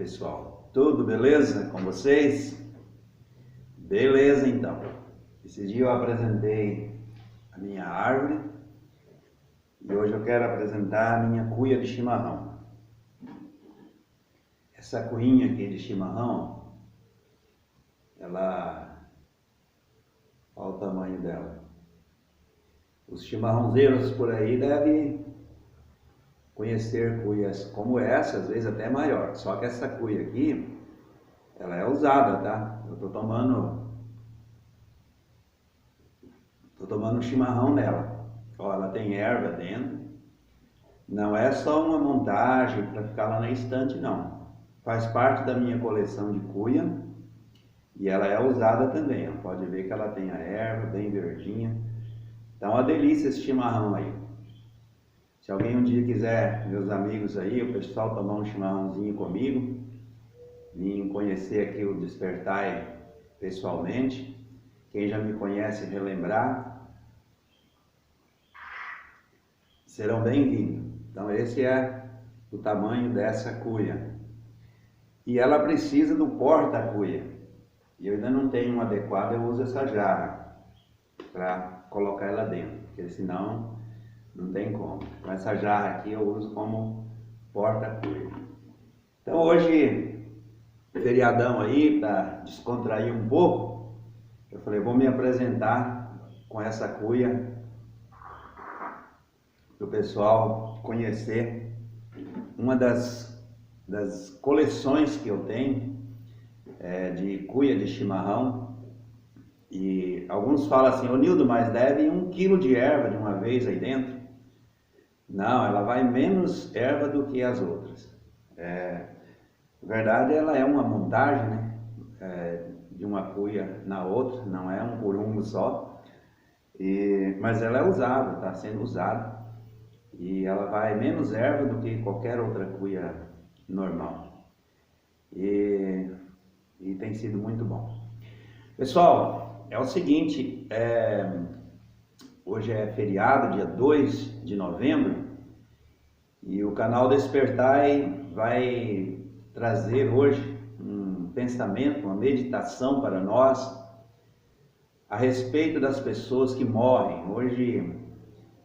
pessoal? Tudo beleza com vocês? Beleza, então. Esse dia eu apresentei a minha árvore e hoje eu quero apresentar a minha cuia de chimarrão. Essa cuinha aqui de chimarrão, olha o tamanho dela. Os chimarrãozeiros por aí devem conhecer cuias como essa, às vezes até maior. Só que essa cuia aqui, ela é usada, tá? Eu tô tomando chimarrão nela. Ó, ela tem erva dentro. Não é só uma montagem para ficar lá na estante, não. Faz parte da minha coleção de cuia e ela é usada também. Ó. Pode ver que ela tem a erva bem verdinha. Então, uma delícia esse chimarrão aí. Se alguém um dia quiser, meus amigos aí, o pessoal tomar um chimarrãozinho comigo, vir conhecer aqui o Despertai pessoalmente, quem já me conhece relembrar, serão bem-vindos. Então esse é o tamanho dessa cuia. E ela precisa do porta-cuia. E eu ainda não tenho um adequado, eu uso essa jarra para colocar ela dentro, porque senão não tem como. Então essa jarra aqui eu uso como porta-cuia. Então hoje, feriadão aí, para descontrair um pouco, eu falei, vou me apresentar com essa cuia para o pessoal conhecer uma das coleções que eu tenho de cuia de chimarrão. E alguns falam assim, ô Nildo, mas deve 1 quilo de erva de uma vez aí dentro. Não, ela vai menos erva do que as outras. Na verdade, ela é uma montagem, né? De uma cuia na outra, não é um por um só. Mas ela é usada, está sendo usada. E ela vai menos erva do que qualquer outra cuia normal. E tem sido muito bom. Pessoal, é o seguinte, hoje é feriado, dia 2 de novembro, e o canal Despertai vai trazer hoje um pensamento, uma meditação para nós a respeito das pessoas que morrem. Hoje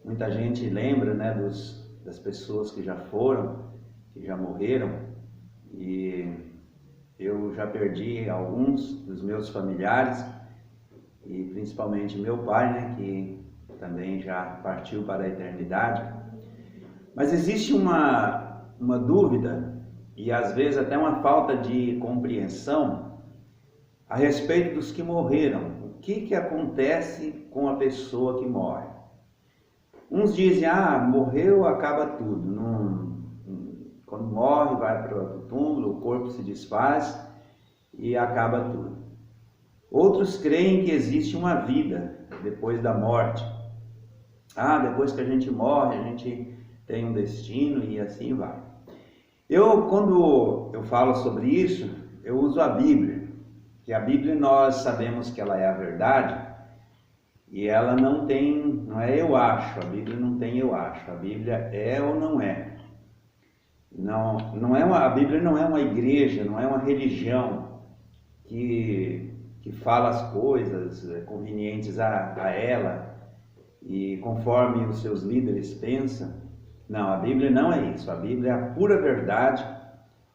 muita gente lembra, né, das pessoas que já foram, que já morreram, e eu já perdi alguns dos meus familiares, e principalmente meu pai, né, que também já partiu para a eternidade. Mas existe uma dúvida e às vezes até uma falta de compreensão a respeito dos que morreram. O que acontece com a pessoa que morre? Uns dizem, morreu, acaba tudo. Quando morre, vai para o túmulo, o corpo se desfaz e acaba tudo. Outros creem que existe uma vida depois da morte. Depois que a gente morre, a gente tem um destino e assim vai. Quando eu falo sobre isso, eu uso a Bíblia. Que a Bíblia nós sabemos que ela é a verdade e ela não é eu acho, a Bíblia não tem eu acho, a Bíblia é ou não é. A Bíblia não é uma igreja, não é uma religião que fala as coisas convenientes a ela e conforme os seus líderes pensam. Não, a Bíblia não é isso. A Bíblia é a pura verdade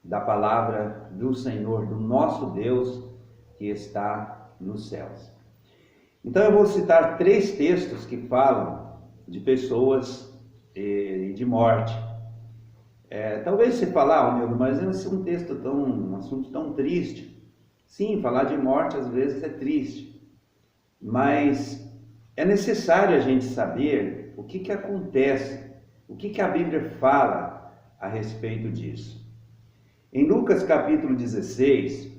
da palavra do Senhor, do nosso Deus que está nos céus. Então eu vou citar 3 textos que falam de pessoas e de morte. Talvez você fale, Nildo, mas esse é um assunto tão triste. Sim, falar de morte às vezes é triste, mas é necessário a gente saber o que acontece, o que a Bíblia fala a respeito disso. Em Lucas capítulo 16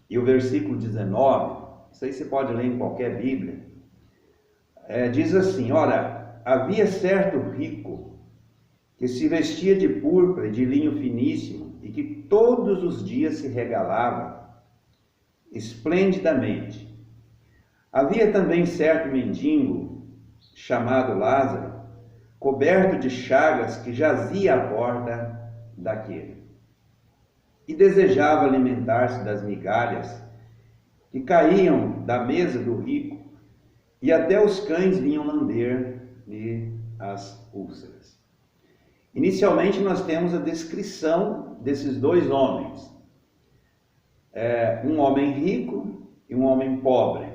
e o versículo 19, isso aí você pode ler em qualquer Bíblia, diz assim, ora, havia certo rico que se vestia de púrpura e de linho finíssimo e que todos os dias se regalava esplendidamente. Havia também certo mendigo chamado Lázaro, coberto de chagas, que jazia à porta daquele. e desejava alimentar-se das migalhas que caíam da mesa do rico, e até os cães vinham lamber-lhe as úlceras. Inicialmente nós temos a descrição desses dois homens, um homem rico e um homem pobre.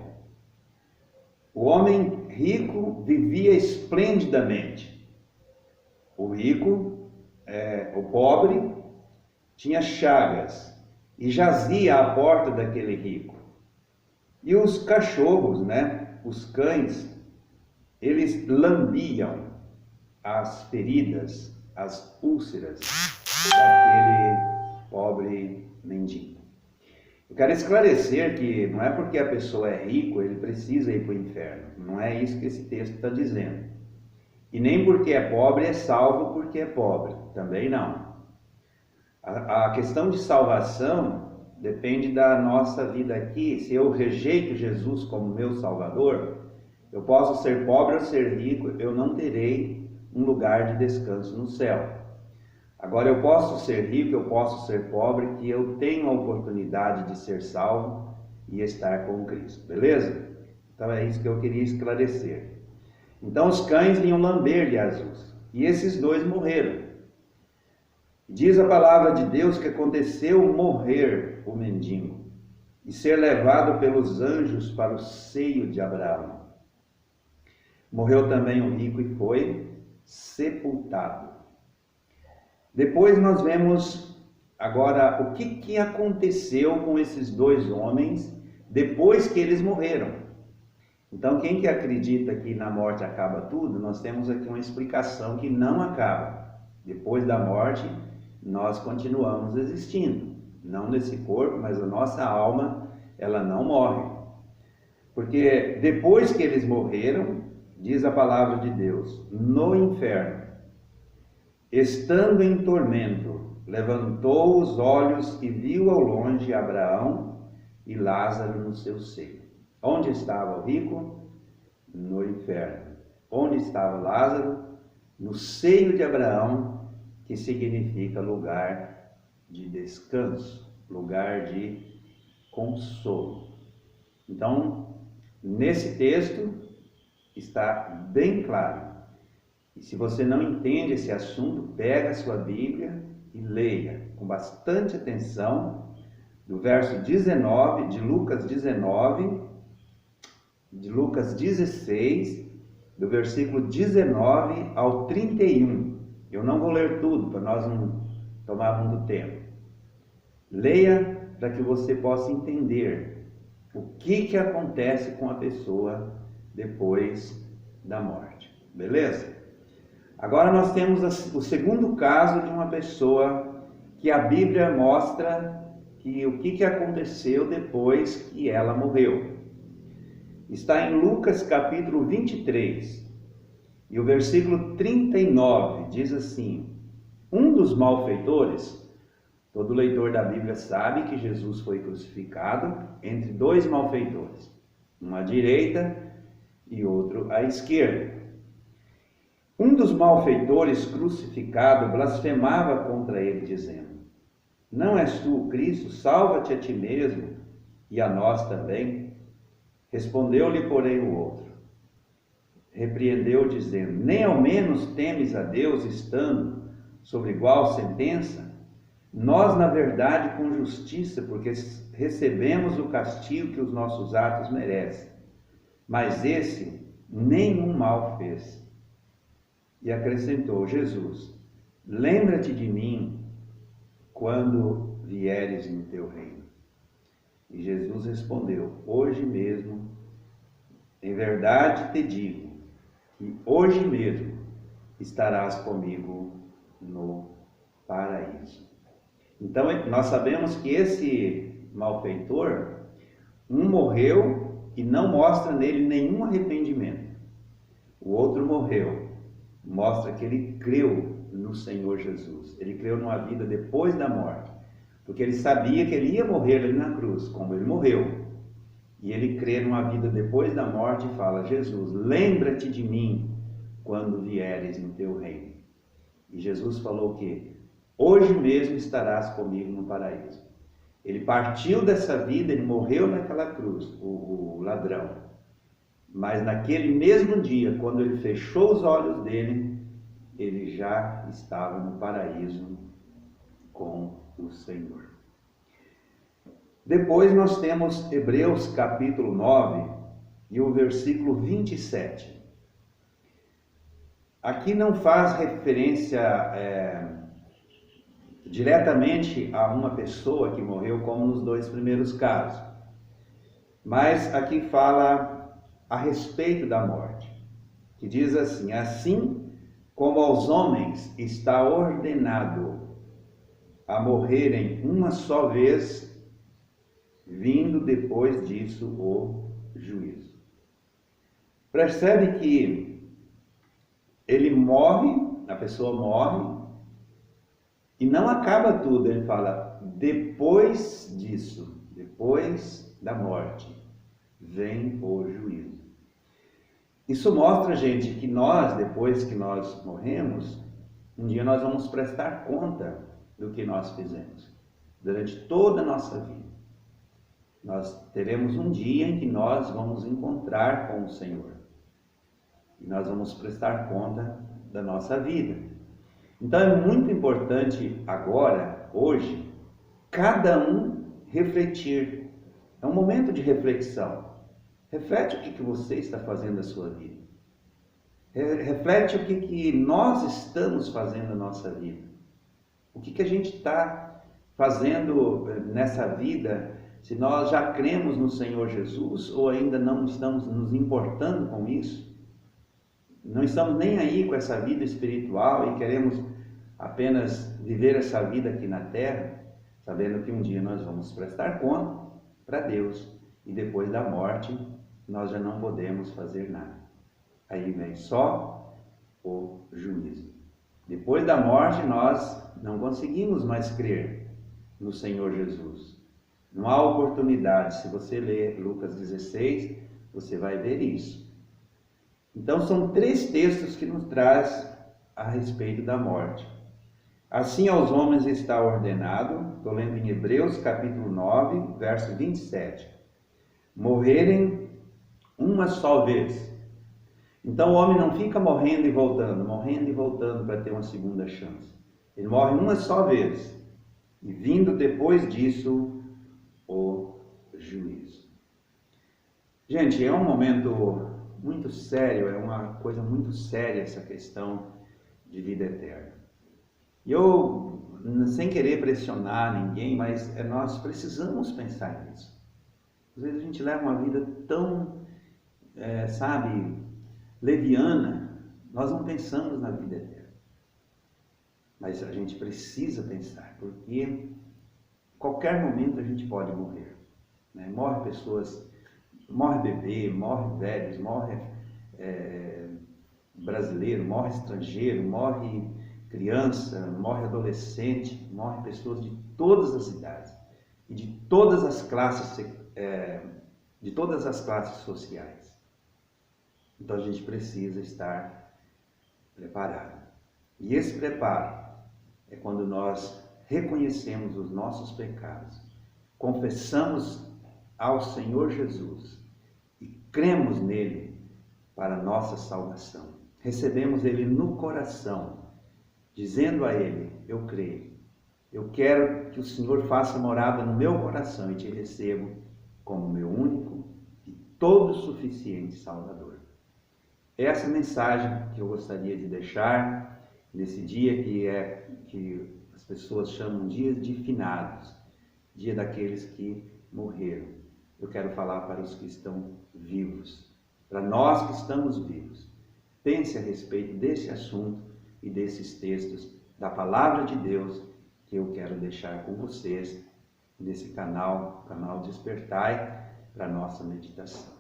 O homem rico vivia esplendidamente. O rico, o pobre, tinha chagas e jazia à porta daquele rico. E os cachorros, os cães, eles lambiam as feridas, as úlceras daquele pobre mendigo. Eu quero esclarecer que não é porque a pessoa é rico, ele precisa ir para o inferno. Não é isso que esse texto está dizendo. E nem porque é pobre é salvo porque é pobre. Também não. A questão de salvação depende da nossa vida aqui. Se eu rejeito Jesus como meu Salvador, eu posso ser pobre ou ser rico, eu não terei um lugar de descanso no céu. Agora, eu posso ser rico, eu posso ser pobre, que eu tenho a oportunidade de ser salvo e estar com Cristo, beleza? Então é isso que eu queria esclarecer. Então os cães vinham lamber-lhe as úlceras, e esses dois morreram. Diz a palavra de Deus que aconteceu morrer o mendigo e ser levado pelos anjos para o seio de Abraão. Morreu também o rico e foi sepultado. Depois nós vemos agora o que aconteceu com esses dois homens depois que eles morreram. Então quem que acredita que na morte acaba tudo, nós temos aqui uma explicação que não acaba. Depois da morte nós continuamos existindo. Não nesse corpo, mas a nossa alma, ela não morre. Porque depois que eles morreram, diz a palavra de Deus, no inferno, estando em tormento, levantou os olhos e viu ao longe Abraão e Lázaro no seu seio. Onde estava o rico? No inferno. Onde estava Lázaro? No seio de Abraão, que significa lugar de descanso, lugar de consolo. Então, nesse texto está bem claro. E se você não entende esse assunto, pega a sua Bíblia e leia com bastante atenção do verso 19 de Lucas 19, de Lucas 16, do versículo 19 ao 31. Eu não vou ler tudo para nós não tomarmos muito tempo. Leia para que você possa entender o que acontece com a pessoa depois da morte. Beleza? Agora nós temos o segundo caso de uma pessoa que a Bíblia mostra que o que aconteceu depois que ela morreu. Está em Lucas capítulo 23 e o versículo 39 diz assim: um dos malfeitores, todo leitor da Bíblia sabe que Jesus foi crucificado entre dois malfeitores, um à direita e outro à esquerda. Um dos malfeitores crucificado blasfemava contra ele, dizendo: não és tu o Cristo? Salva-te a ti mesmo e a nós também. Respondeu-lhe, porém, o outro. Repreendeu, dizendo: nem ao menos temes a Deus, estando sobre igual sentença? Nós, na verdade, com justiça, porque recebemos o castigo que os nossos atos merecem. Mas esse nenhum mal fez. E acrescentou: Jesus, lembra-te de mim quando vieres no teu reino. E Jesus respondeu: hoje mesmo, em verdade te digo, que hoje mesmo estarás comigo no paraíso. Então, nós sabemos que esse malfeitor, um morreu e não mostra nele nenhum arrependimento. O outro morreu, mostra que ele creu no Senhor Jesus. Ele creu numa vida depois da morte, porque ele sabia que ele ia morrer ali na cruz, como ele morreu. E ele crê numa vida depois da morte e fala: Jesus, lembra-te de mim quando vieres no teu reino. E Jesus falou o quê? hoje mesmo estarás comigo no paraíso. Ele partiu dessa vida, ele morreu naquela cruz, o ladrão. Mas naquele mesmo dia, quando ele fechou os olhos dele, ele já estava no paraíso com o Senhor. Depois nós temos Hebreus capítulo 9 e o versículo 27. Aqui não faz referência diretamente a uma pessoa que morreu, como nos dois primeiros casos. Mas aqui fala a respeito da morte, que diz assim: assim como aos homens está ordenado a morrerem uma só vez, vindo depois disso o juízo. Percebe que ele morre, a pessoa morre, e não acaba tudo. Ele fala, depois disso, depois da morte, vem o juízo. Isso mostra, gente, que nós, depois que nós morremos, um dia nós vamos prestar conta do que nós fizemos durante toda a nossa vida. Nós teremos um dia em que nós vamos encontrar com o Senhor. E nós vamos prestar conta da nossa vida. Então é muito importante agora, hoje, cada um refletir. É um momento de reflexão. Reflete o que você está fazendo da sua vida. Reflete o que nós estamos fazendo na nossa vida. O que a gente está fazendo nessa vida, se nós já cremos no Senhor Jesus ou ainda não estamos nos importando com isso. Não estamos nem aí com essa vida espiritual e queremos apenas viver essa vida aqui na terra, sabendo que um dia nós vamos prestar conta para Deus e depois da morte nós já não podemos fazer nada. Aí vem só o juízo. Depois da morte nós não conseguimos mais crer no Senhor Jesus. Não há oportunidade. Se você ler Lucas 16, você vai ver isso. Então são 3 textos que nos traz a respeito da morte. Assim aos homens está ordenado, estou lendo em Hebreus capítulo 9, verso 27, morrerem uma só vez. Então o homem não fica morrendo e voltando para ter uma segunda chance. Ele morre uma só vez e vindo depois disso o juízo. Gente, é um momento muito sério, é uma coisa muito séria essa questão de vida eterna. E eu, sem querer pressionar ninguém, mas nós precisamos pensar nisso. Às vezes a gente leva uma vida tão, leviana, nós não pensamos na vida eterna. Mas a gente precisa pensar, porque qualquer momento a gente pode morrer. Né? Morre pessoas, morre bebê, morre velhos, morre brasileiro, morre estrangeiro, morre criança, morre adolescente, morre pessoas de todas as idades e de todas as classes, sociais. Então a gente precisa estar preparado. E esse preparo é quando nós reconhecemos os nossos pecados, confessamos ao Senhor Jesus e cremos nele para a nossa salvação. Recebemos ele no coração, dizendo a ele, eu creio, eu quero que o Senhor faça morada no meu coração e te recebo como meu único e todo suficiente Salvador. Essa mensagem que eu gostaria de deixar nesse dia que as pessoas chamam dia de finados, dia daqueles que morreram. Eu quero falar para os que estão vivos, para nós que estamos vivos. Pense a respeito desse assunto e desses textos da Palavra de Deus que eu quero deixar com vocês nesse canal Despertai, para a nossa meditação.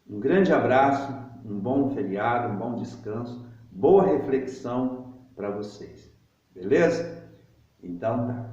Um grande abraço, um bom feriado, um bom descanso, boa reflexão para vocês. Beleza? Então tá.